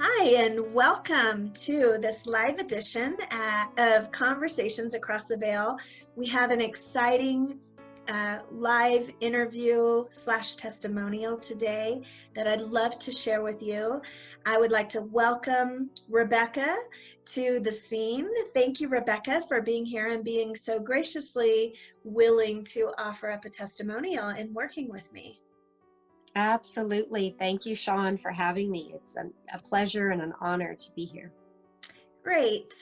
Hi, and welcome to this live edition of Conversations Across the Veil. We have an exciting live interview / testimonial today that I'd love to share with you. I would like to welcome Rebekah to the scene. Thank you, Rebekah, for being here and being so graciously willing to offer up a testimonial and working with me. Absolutely. Thank you, Shawn, for having me. It's a pleasure and an honor to be here. Great.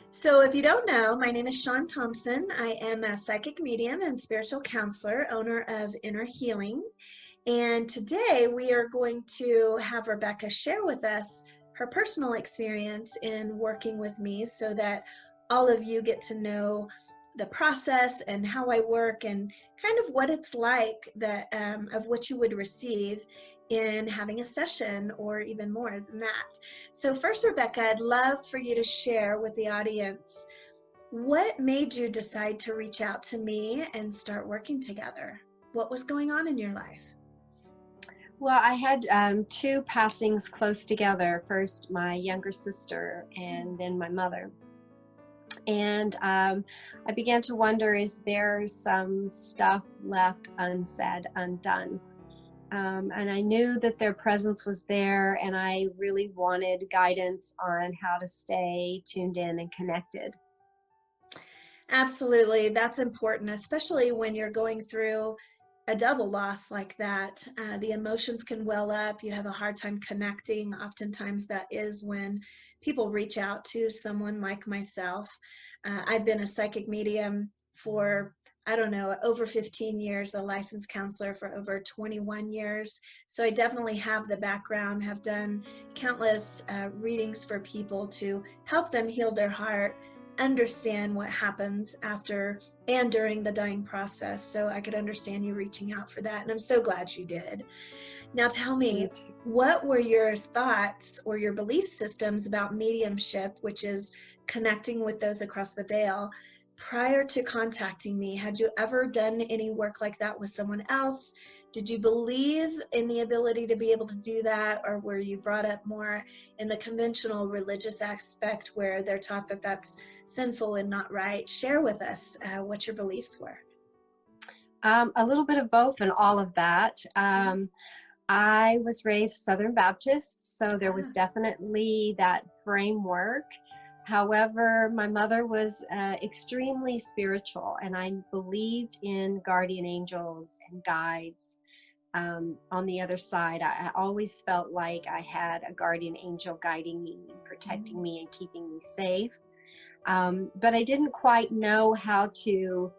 So if you don't know, my name is Shawn Thompson. I am a psychic medium and spiritual counselor, owner of Inner Healing. And today we are going to have Rebekah share with us her personal experience in working with me so that all of you get to know the process and how I work and kind of what it's like that of what you would receive in having a session or even more than that. So first, Rebekah, I'd love for you to share with the audience what made you decide to reach out to me and start working together? What was going on in your life? Well, I had two passings close together. First, my younger sister, and then my mother. And I began to wonder, is there some stuff left unsaid, undone? And I knew that their presence was there, and I really wanted guidance on how to stay tuned in and connected. Absolutely. That's important, especially when you're going through a double loss like that. The emotions can well up. You have a hard time connecting. Oftentimes that is when people reach out to someone like myself. I've been a psychic medium for, over 15 years, a licensed counselor for over 21 years. So I definitely have the background, have done countless readings for people to help them heal their heart, understand what happens after and during the dying process. So I could understand you reaching out for that. And I'm so glad you did. Now tell me, what were your thoughts or your belief systems about mediumship, which is connecting with those across the veil, prior to contacting me? Had you ever done any work like that with someone else? Did you believe in the ability to be able to do that? Or were you brought up more in the conventional religious aspect where they're taught that that's sinful and not right? Share with us what your beliefs were. A little bit of both and all of that. I was raised Southern Baptist, so there was definitely that framework. However, my mother was extremely spiritual, and I believed in guardian angels and guides. On the other side, I always felt like I had a guardian angel guiding me, protecting me, and keeping me safe. But I didn't quite know how to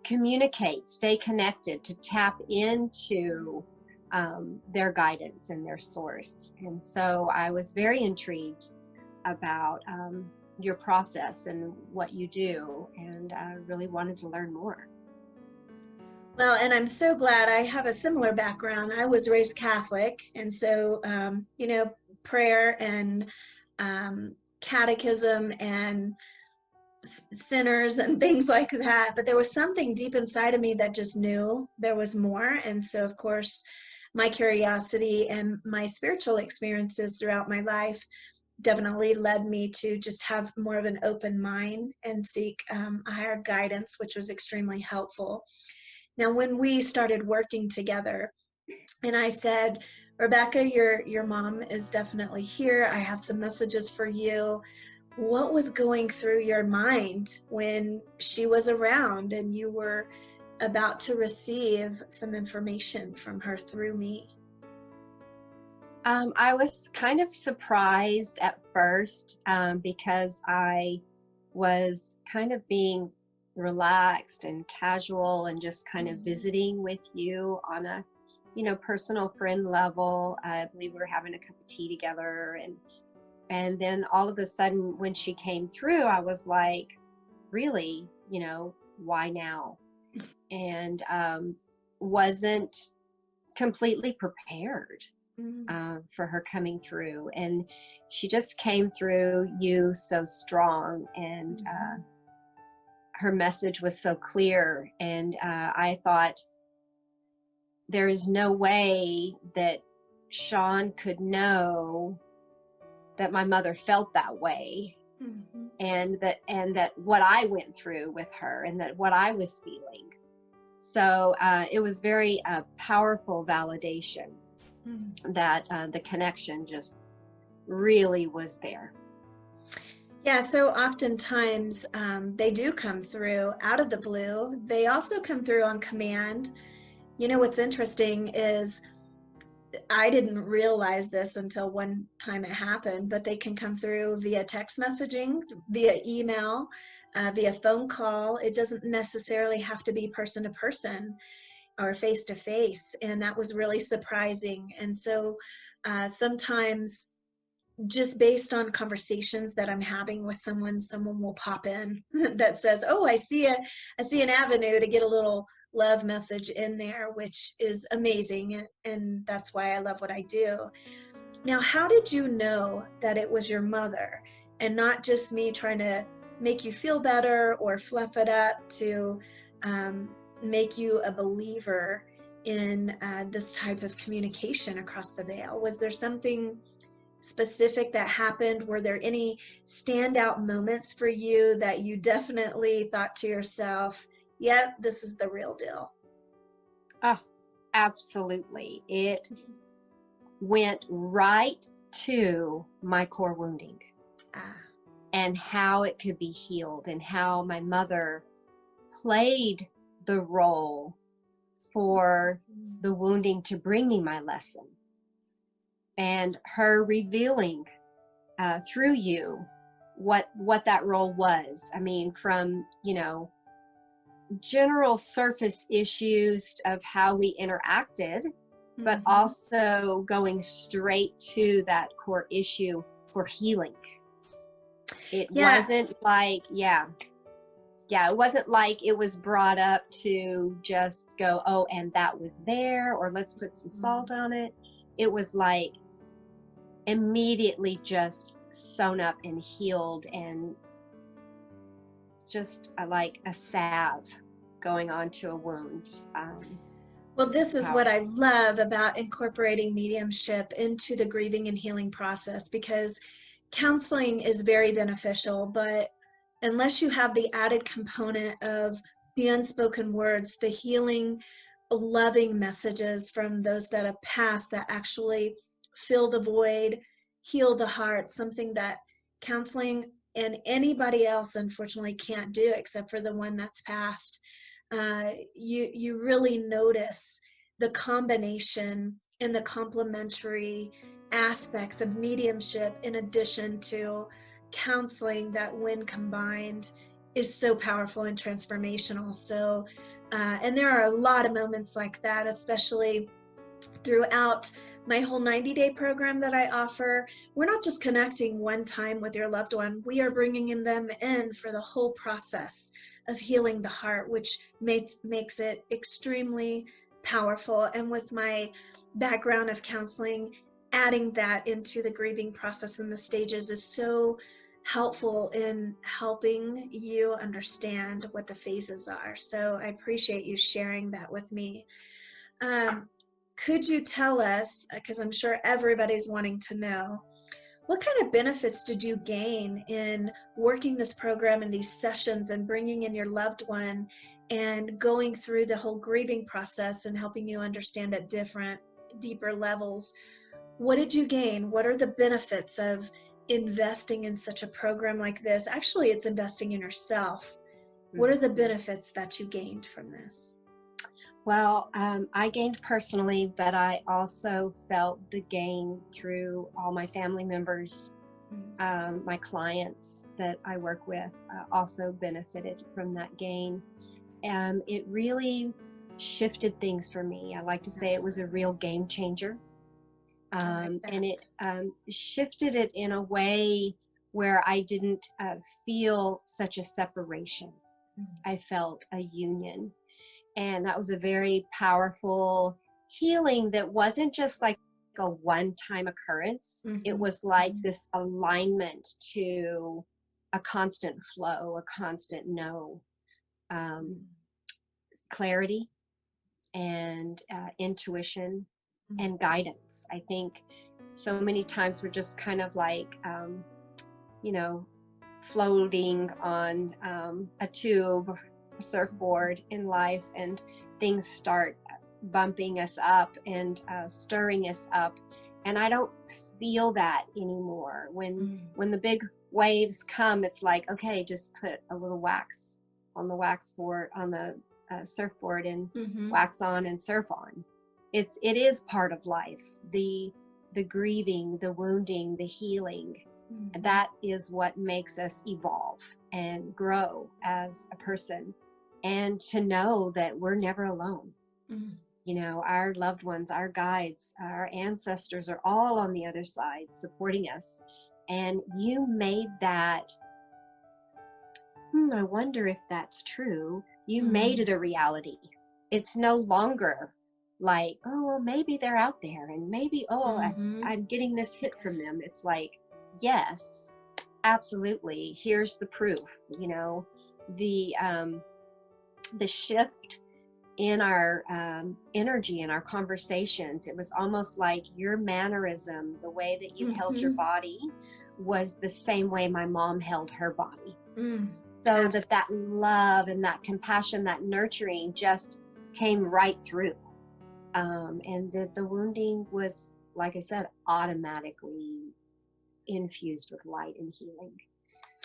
communicate, stay connected, to tap into their guidance and their source. And so I was very intrigued about your process and what you do, and I really wanted to learn more. Well, and I'm so glad. I have a similar background. I was raised Catholic, and so prayer and catechism and sinners and things like that, but there was something deep inside of me that just knew there was more. And so of course my curiosity and my spiritual experiences throughout my life definitely led me to just have more of an open mind and seek a higher guidance, which was extremely helpful. Now, when we started working together, and I said, Rebekah, your mom is definitely here. I have some messages for you. What was going through your mind when she was around and you were about to receive some information from her through me? I was kind of surprised at first because I was kind of being relaxed and casual and just kind of visiting with you on a, personal friend level. I believe we were having a cup of tea together, and then all of a sudden when she came through, I was like, really, why now? And wasn't completely prepared for her coming through. And she just came through you so strong, and her message was so clear. And I thought, there is no way that Shawn could know that my mother felt that way, Mhm. and that what I went through with her, and that what I was feeling. So it was very powerful validation Mhm. that the connection just really was there. Yeah, so oftentimes they do come through out of the blue. They also come through on command. You know, what's interesting is I didn't realize this until one time it happened, but they can come through via text messaging, via email, via phone call. It doesn't necessarily have to be person to person or face to face. And that was really surprising. And so sometimes just based on conversations that I'm having with someone will pop in that says, "Oh, I see an avenue to get a little love message in there," which is amazing, and that's why I love what I do. Now, how did you know that it was your mother and not just me trying to make you feel better or fluff it up to make you a believer in this type of communication across the veil? Was there something specific that happened? Were there any standout moments for you that you definitely thought to yourself, yep, this is the real deal? Oh, absolutely. It went right to my core wounding Ah, and how it could be healed, and how my mother played the role for the wounding to bring me my lesson, and her revealing through you what that role was. I mean, from general surface issues of how we interacted, but also going straight to that core issue for healing. It yeah. wasn't like, it wasn't like it was brought up to just go, oh, and that was there, or let's put some salt on it. It was like immediately just sewn up and healed, and just like a salve going onto a wound. Well, this is what Powerful. I love about incorporating mediumship into the grieving and healing process, because counseling is very beneficial, but unless you have the added component of the unspoken words, the healing, loving messages from those that have passed that actually fill the void, heal the heart, something that counseling and anybody else unfortunately can't do except for the one that's passed. You really notice the combination and the complementary aspects of mediumship in addition to counseling that when combined is so powerful and transformational. So and there are a lot of moments like that, especially throughout my whole 90-day program that I offer. We're not just connecting one time with your loved one, we are bringing them in for the whole process of healing the heart, which makes it extremely powerful. And with my background of counseling, adding that into the grieving process and the stages is so helpful in helping you understand what the phases are. So I appreciate you sharing that with me. Um, could you tell us, because I'm sure everybody's wanting to know, what kind of benefits did you gain in working this program and these sessions and bringing in your loved one and going through the whole grieving process and helping you understand at different, deeper levels? What did you gain? What are the benefits of investing in such a program like this? Actually, it's investing in yourself. What are the Mhm. benefits that you gained from this? Well, I gained personally, but I also felt the gain through all my family members. My clients that I work with also benefited from that gain. It really shifted things for me. I like to say it was a real game changer. I like that. And it shifted it in a way where I didn't feel such a separation. I felt a union. And that was a very powerful healing that wasn't just like a one-time occurrence. It was like this alignment to a constant flow, a constant know, clarity and intuition and guidance. I think so many times we're just kind of like, you know, floating on a tube, a surfboard in life, and things start bumping us up and stirring us up. And I don't feel that anymore. When the big waves come, it's like, okay, just put a little wax on the surfboard and wax on and surf on. It is part of life. The grieving, the wounding, the healing. That is what makes us evolve and grow as a person, and to know that we're never alone. You know, our loved ones, our guides, our ancestors are all on the other side supporting us. And you made that, I wonder if that's true. You made it a reality. It's no longer like, oh, well, maybe they're out there, and maybe, I'm getting this hit from them. It's like, yes, absolutely. Here's the proof. You know, the shift in our energy, in our conversations, it was almost like your mannerism, the way that you held your body, was the same way my mom held her body. So that love and that compassion, that nurturing just came right through. And the wounding was, like I said, automatically infused with light and healing.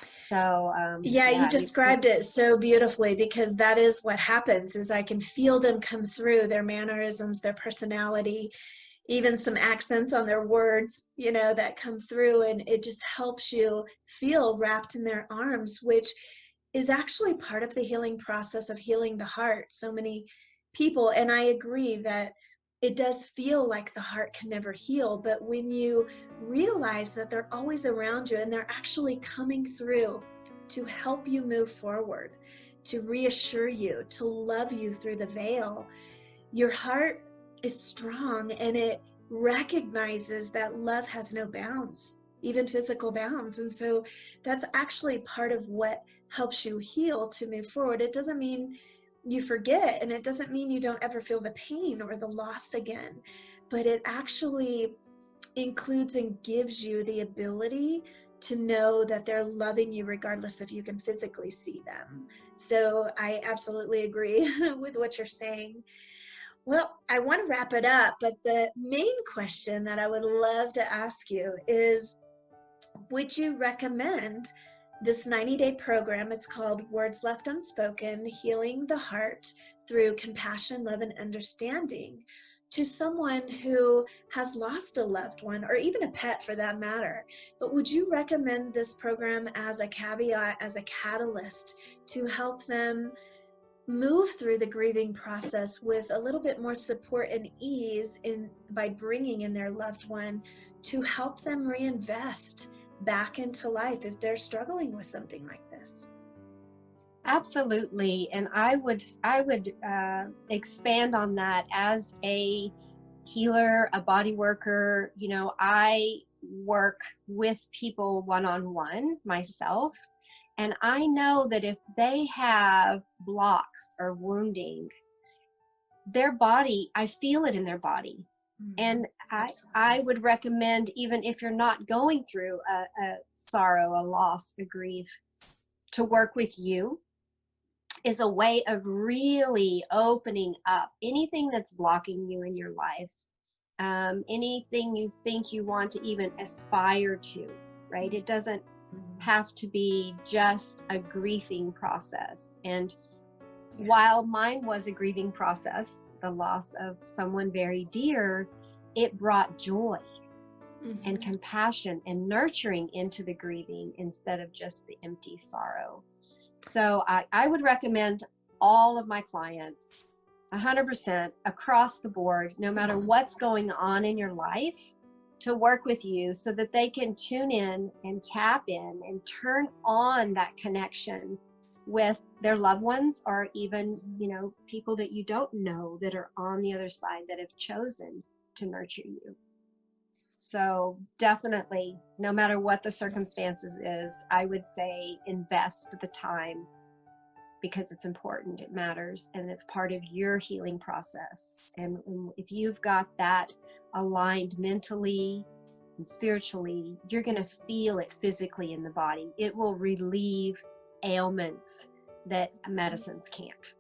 So you described it so beautifully, because that is what happens, is I can feel them come through, their mannerisms, their personality, even some accents on their words, you know, that come through, and it just helps you feel wrapped in their arms, which is actually part of the healing process of healing the heart. So many people, and I agree that it does feel like the heart can never heal, but when you realize that they're always around you and they're actually coming through to help you move forward, to reassure you, to love you through the veil, your heart is strong, and it recognizes that love has no bounds, even physical bounds. And so that's actually part of what helps you heal to move forward. It doesn't mean you forget, and it doesn't mean you don't ever feel the pain or the loss again, but it actually includes and gives you the ability to know that they're loving you regardless if you can physically see them. So I absolutely agree with what you're saying. Well, I want to wrap it up, but the main question that I would love to ask you is, would you recommend this 90-day program? It's called Words Left Unspoken, Healing the Heart Through Compassion, Love, and Understanding, to someone who has lost a loved one, or even a pet for that matter. But would you recommend this program as a caveat, as a catalyst to help them move through the grieving process with a little bit more support and ease by bringing in their loved one to help them reinvest back into life if they're struggling with something like this? Absolutely. And I would expand on that. As a healer, a body worker, you know, I work with people one-on-one myself. And I know that if they have blocks or wounding, their body, I feel it in their body. And I would recommend, even if you're not going through a sorrow, a loss, a grief, to work with you is a way of really opening up anything that's blocking you in your life, anything you think you want to even aspire to, right? It doesn't have to be just a grieving process. And while mine was a grieving process, the loss of someone very dear, it brought joy and compassion and nurturing into the grieving instead of just the empty sorrow. So I would recommend all of my clients 100% across the board, no matter what's going on in your life, to work with you so that they can tune in and tap in and turn on that connection with their loved ones, or even, you know, people that you don't know that are on the other side that have chosen to nurture you. So definitely, no matter what the circumstances is, I would say invest the time, because it's important, it matters, and it's part of your healing process. And if you've got that aligned mentally and spiritually, you're going to feel it physically in the body. It will relieve ailments that medicines can't.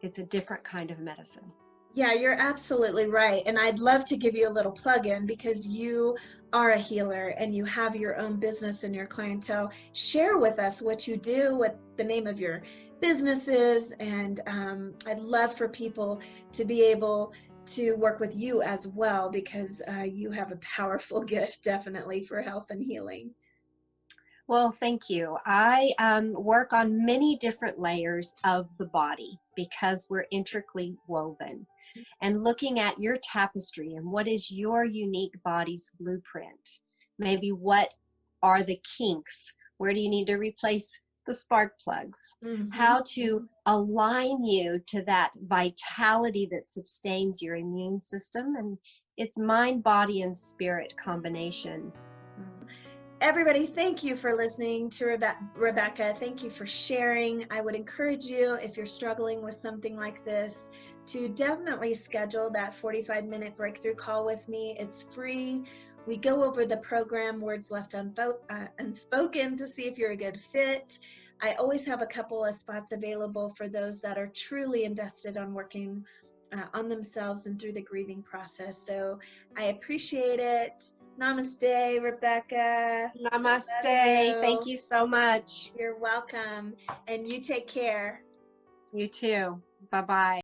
It's a different kind of medicine. Yeah, you're absolutely right. And I'd love to give you a little plug in because you are a healer and you have your own business and your clientele. Share with us what you do, what the name of your business is. And I'd love for people to be able to work with you as well because you have a powerful gift, definitely, for health and healing. Well, thank you. I work on many different layers of the body because we're intricately woven. And looking at your tapestry and what is your unique body's blueprint. Maybe what are the kinks? Where do you need to replace the spark plugs? How to align you to that vitality that sustains your immune system. And it's mind, body, and spirit combination. Everybody, thank you for listening to Rebekah. Thank you for sharing. I would encourage you, if you're struggling with something like this, to definitely schedule that 45-minute breakthrough call with me. It's free. We go over the program Words Left Unspoken to see if you're a good fit. I always have a couple of spots available for those that are truly invested on working on themselves and through the grieving process. So I appreciate it. Namaste, Rebekah. Namaste. Thank you so much. You're welcome. And you take care. You too. Bye-bye.